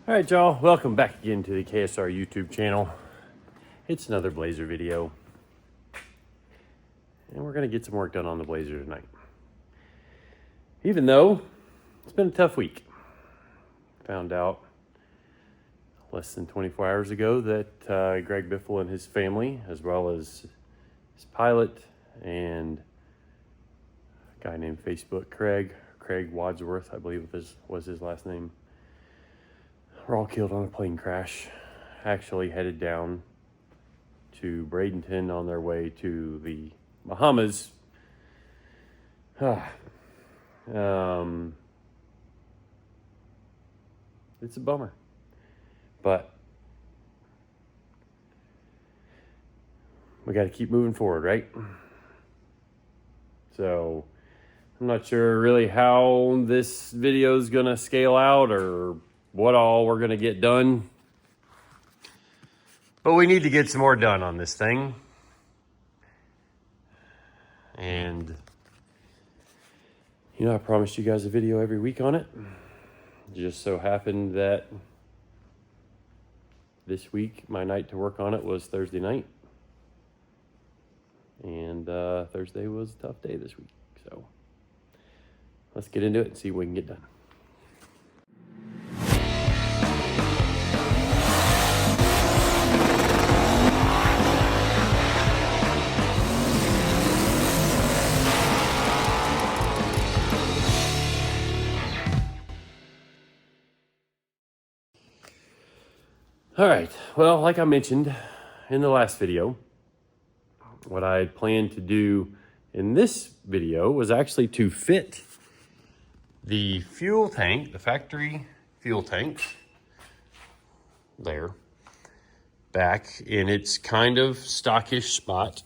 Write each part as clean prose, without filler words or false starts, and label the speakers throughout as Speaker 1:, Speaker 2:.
Speaker 1: All right, y'all, welcome back again to the KSR YouTube channel. It's another Blazer video. And we're gonna get some work done on the Blazer tonight. Even though it's been a tough week. Found out less than 24 hours ago that Greg Biffle and his family, as well as his pilot and a guy named Facebook Craig Wadsworth, I believe was his last name, were all killed on a plane crash. Actually headed down to Bradenton on their way to the Bahamas. It's a bummer, but we got to keep moving forward, right? So I'm not sure really how this video is gonna scale out or what all we're gonna get done, but we need to get some more done on this thing. And you know, I promised you guys a video every week on it. Just so happened that this week my night to work on it was Thursday night, and Thursday was a tough day this week. So let's get into it and see what we can get done. All right, well, like I mentioned in the last video, what I had planned to do in this video was actually to fit the fuel tank, the factory fuel tank, there, back in its kind of stockish spot.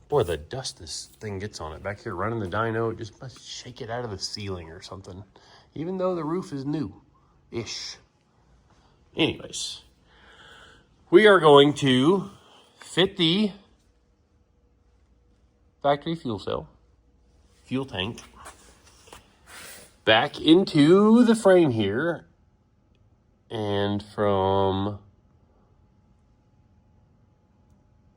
Speaker 1: Boy, the dust this thing gets on it. Back here running the dyno, it just must shake it out of the ceiling or something, even though the roof is new-ish. Anyways, we are going to fit the factory fuel tank, back into the frame here. And from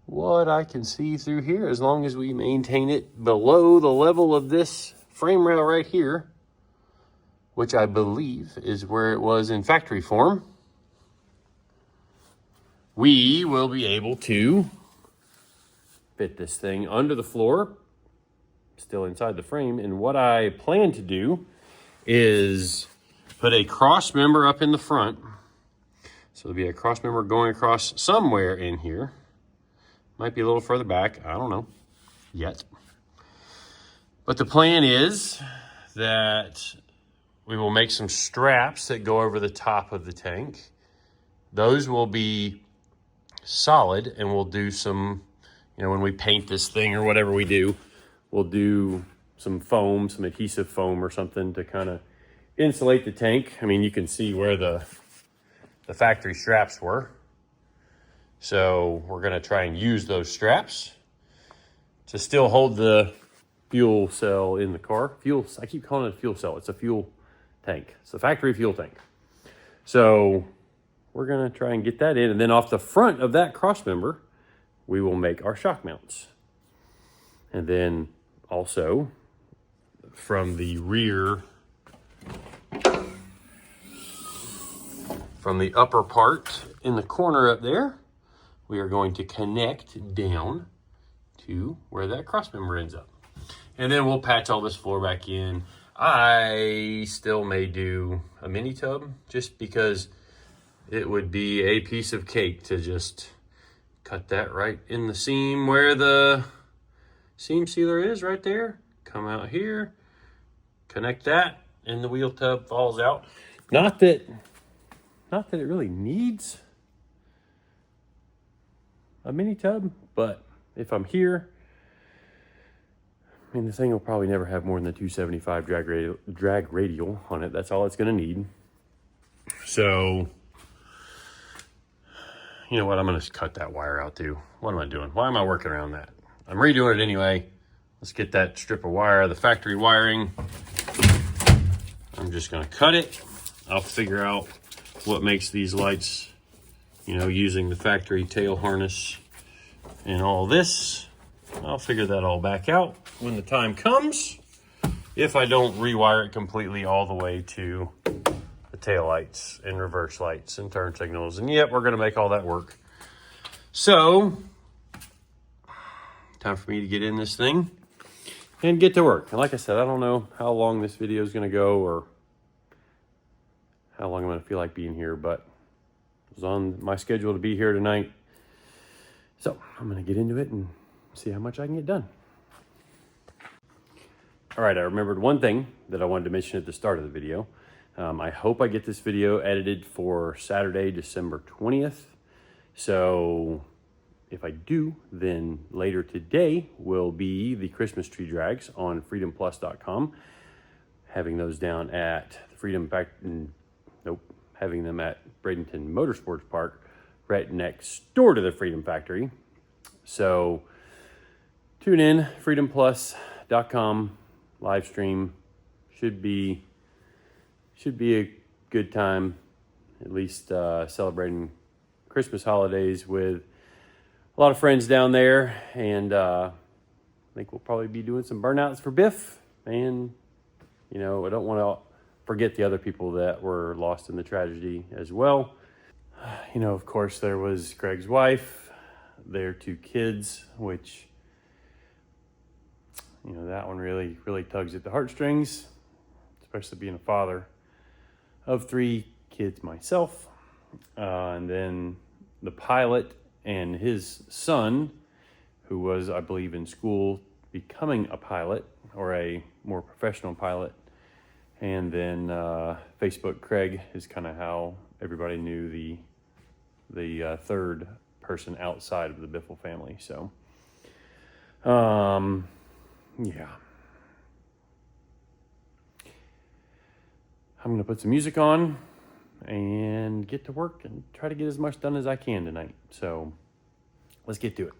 Speaker 1: what I can see through here, as long as we maintain it below the level of this frame rail right here, which I believe is where it was in factory form, we will be able to fit this thing under the floor, still inside the frame. And what I plan to do is put a cross member up in the front. So there'll be a cross member going across somewhere in here. Might be a little further back, I don't know yet. But the plan is that we will make some straps that go over the top of the tank. Those will be solid, and we'll do some, you know, when we paint this thing or whatever we do, we'll do some foam, some adhesive foam or something to kind of insulate the tank. I mean, you can see where the factory straps were. So we're going to try and use those straps to still hold the fuel cell in the car. I keep calling it a fuel cell. It's a fuel tank. It's a factory fuel tank. So we're going to try and get that in. And then off the front of that cross member, we will make our shock mounts. And then also from the rear, from the upper part in the corner up there, we are going to connect down to where that cross member ends up. And then we'll patch all this floor back in. I still may do a mini tub just because it would be a piece of cake to just cut that right in the seam where the seam sealer is right there. Come out here, connect that, and the wheel tub falls out. Not that it really needs a mini tub, but if I'm here, I mean, the thing will probably never have more than the 275 drag radial on it. That's all it's going to need. So, you know what? I'm going to cut that wire out too. What am I doing? Why am I working around that? I'm redoing it anyway. Let's get that strip of wire, the factory wiring. I'm just going to cut it. I'll figure out what makes these lights, you know, using the factory tail harness and all this. I'll figure that all back out when the time comes, if I don't rewire it completely all the way to the tail lights and reverse lights and turn signals. And yep, we're going to make all that work. So, time for me to get in this thing and get to work. And like I said, I don't know how long this video is going to go or how long I'm going to feel like being here, but it was on my schedule to be here tonight. So I'm going to get into it and see how much I can get done. All right, I remembered one thing that I wanted to mention at the start of the video. I hope I get this video edited for Saturday, December 20th. So if I do, then later today will be the Christmas tree drags on freedomplus.com. Having those down at the having them at Bradenton Motorsports Park, right next door to the Freedom Factory. So tune in, freedomplus.com, live stream. Should be a good time, at least celebrating Christmas holidays with a lot of friends down there. And I think we'll probably be doing some burnouts for Biff. And, you know, I don't want to forget the other people that were lost in the tragedy as well. You know, of course, there was Greg's wife, their 2 kids, which, you know, that one really tugs at the heartstrings, especially being a father of 3 kids myself. And then the pilot and his son, who was, I believe, in school becoming a pilot or a more professional pilot. And then Facebook Craig is kind of how everybody knew the third person outside of the Biffle family. So, yeah. I'm going to put some music on and get to work and try to get as much done as I can tonight. So, let's get to it.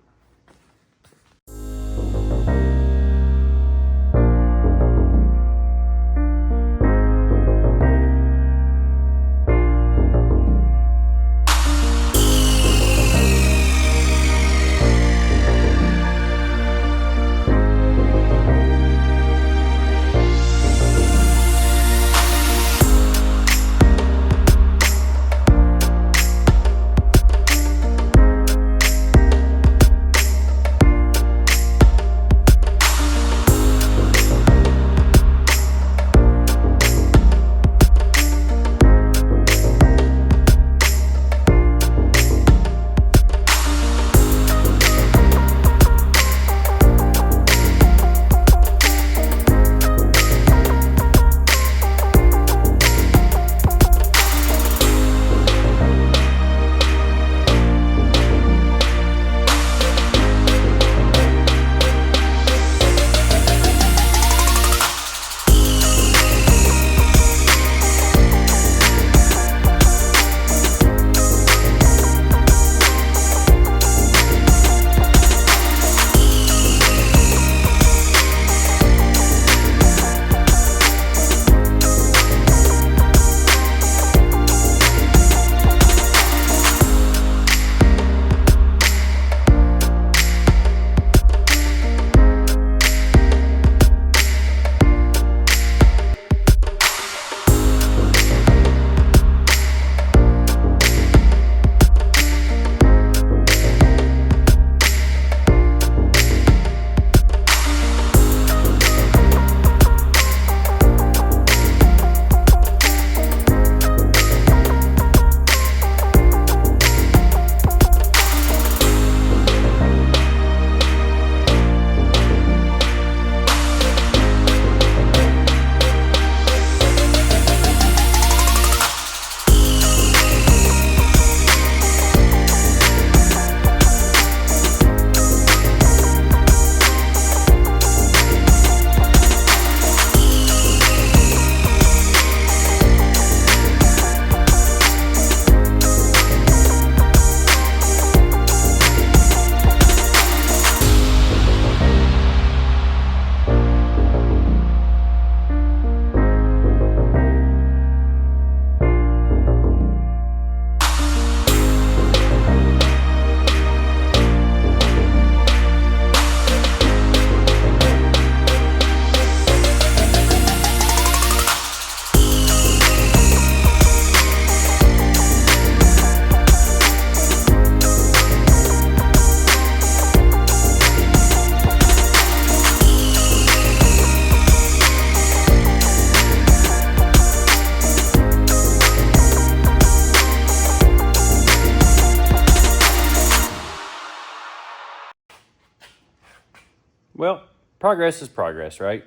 Speaker 1: progress is progress, right?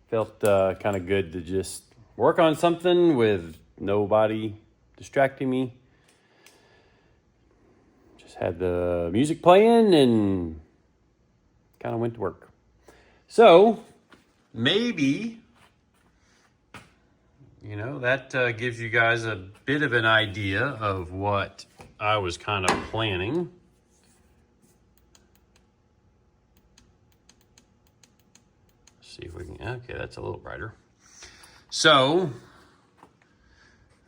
Speaker 1: Felt kind of good to just work on something with nobody distracting me. Just had the music playing and kind of went to work. So maybe, you know, that gives you guys a bit of an idea of what I was kind of planning. Let's see if we can, okay, that's a little brighter. So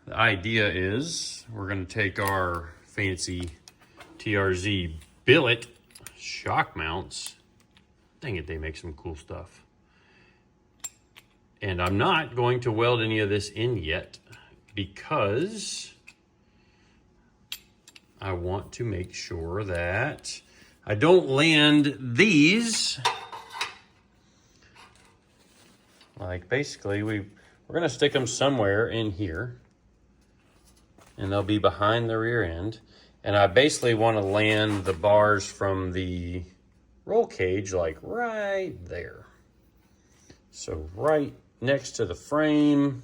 Speaker 1: the idea is we're going to take our fancy TRZ billet shock mounts. Dang it, they make some cool stuff. And I'm not going to weld any of this in yet because I want to make sure that I don't land these. Like basically we're gonna stick them somewhere in here and they'll be behind the rear end. And I basically want to land the bars from the roll cage like right there. So right next to the frame,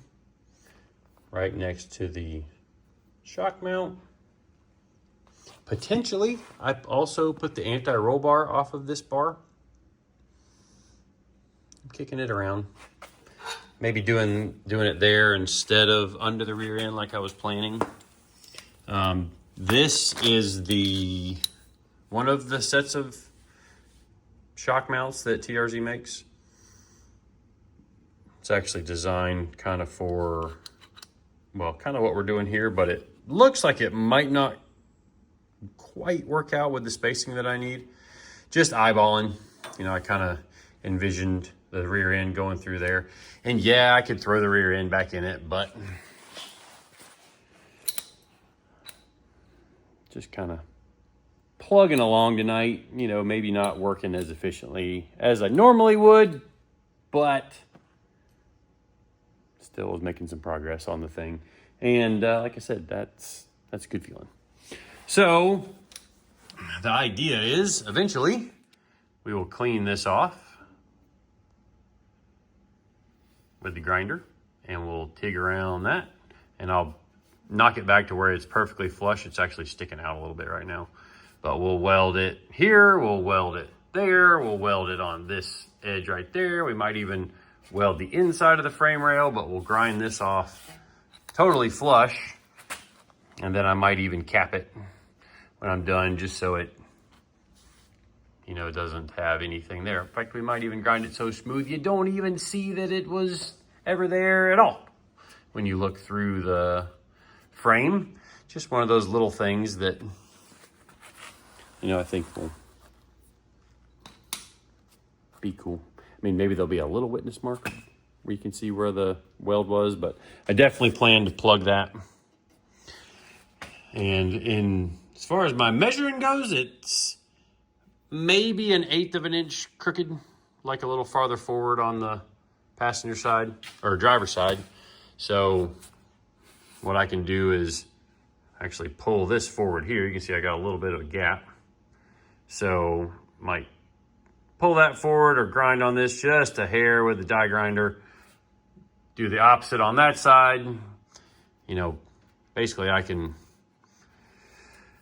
Speaker 1: right next to the shock mount. Potentially, I also put the anti-roll bar off of this bar. I'm kicking it around. Maybe doing it there instead of under the rear end like I was planning. This is one of the sets of shock mounts that TRZ makes. It's actually designed kind of for, well, kind of what we're doing here, but it looks like it might not quite work out with the spacing that I need. Just eyeballing, you know, I kind of envisioned the rear end going through there. And yeah, I could throw the rear end back in it, but just kind of plugging along tonight, you know, maybe not working as efficiently as I normally would, but still was making some progress on the thing. And like I said, that's a good feeling. So the idea is eventually we will clean this off with the grinder and we'll TIG around that and I'll knock it back to where it's perfectly flush. It's actually sticking out a little bit right now, but we'll weld it here, we'll weld it there, we'll weld it on this edge right there. We might even weld the inside of the frame rail, but we'll grind this off totally flush. And then I might even cap it when I'm done just so it, you know, it doesn't have anything there. In fact, we might even grind it so smooth you don't even see that it was ever there at all when you look through the frame. Just one of those little things that, you know, I think will be cool. I mean, maybe there'll be a little witness mark where you can see where the weld was, but I definitely plan to plug that. And as far as my measuring goes, it's maybe 1/8 of an inch crooked, like a little farther forward on the passenger side or driver's side. So what I can do is actually pull this forward here. You can see I got a little bit of a gap. So might pull that forward or grind on this just a hair with the die grinder. Do the opposite on that side. You know, basically I can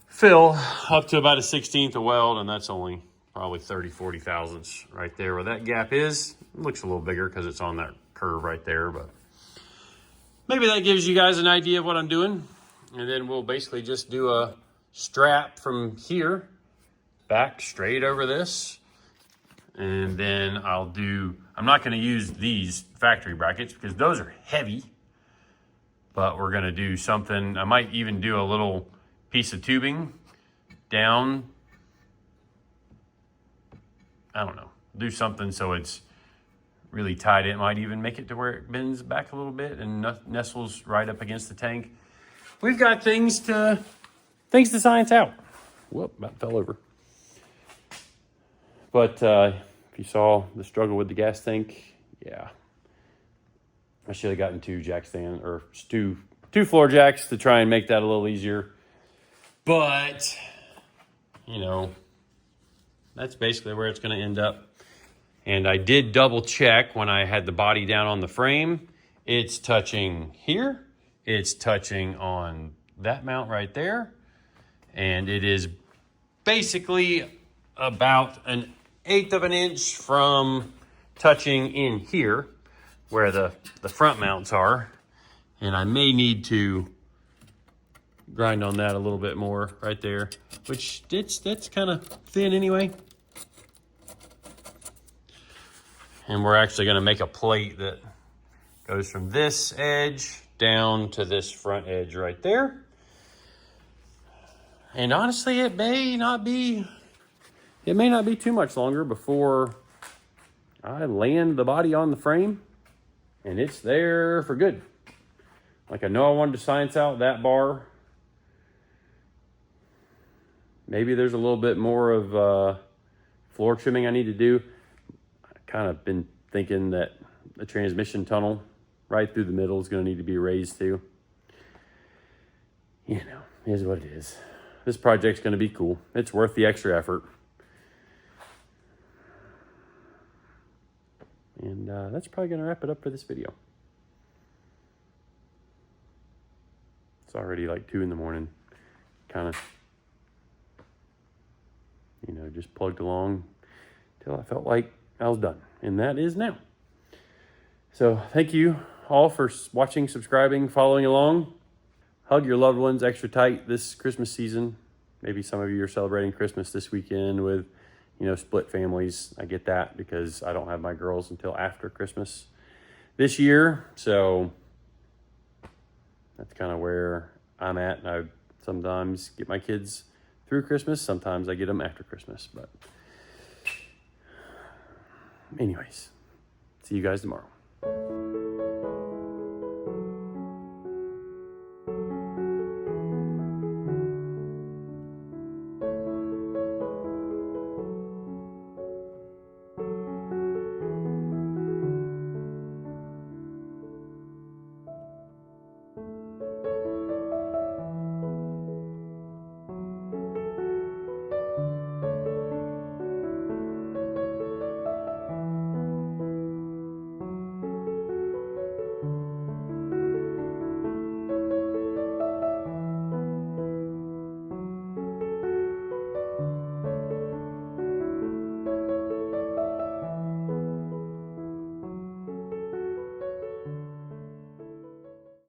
Speaker 1: fill up to about 1/16 of weld, and that's only probably 30-40 thousandths right there where that gap is. It looks a little bigger because it's on that curve right there, but maybe that gives you guys an idea of what I'm doing. And then we'll basically just do a strap from here back straight over this. And then I'm not going to use these factory brackets because those are heavy, but we're going to do something. I might even do a little piece of tubing down. I don't know, do something so it's really tight. It might even make it to where it bends back a little bit and nestles right up against the tank. We've got things to science out. Whoop, about fell over. But if you saw the struggle with the gas tank, yeah. I should have gotten 2 jack stand or two floor jacks to try and make that a little easier. But, you know, that's basically where it's going to end up. And I did double check when I had the body down on the frame. It's touching here. It's touching on that mount right there. And it is basically about 1/8 of an inch from touching in here where the front mounts are. And I may need to grind on that a little bit more right there, which that's kind of thin anyway. And we're actually going to make a plate that goes from this edge down to this front edge right there. And honestly, it may not be too much longer before I land the body on the frame and it's there for good. Like, I know I wanted to science out that bar. Maybe there's a little bit more of floor trimming I need to do. I kind of been thinking that the transmission tunnel right through the middle is going to need to be raised too. You know, it is what it is. This project's going to be cool. It's worth the extra effort. And that's probably going to wrap it up for this video. It's already like 2 in the morning. Kind of, you know, just plugged along till I felt like I was done. And that is now. So thank you all for watching, subscribing, following along. Hug your loved ones extra tight this Christmas season. Maybe some of you are celebrating Christmas this weekend with, you know, split families. I get that because I don't have my girls until after Christmas this year. So that's kind of where I'm at. And I sometimes get my kids through Christmas. Sometimes I get them after Christmas. But anyways, see you guys tomorrow.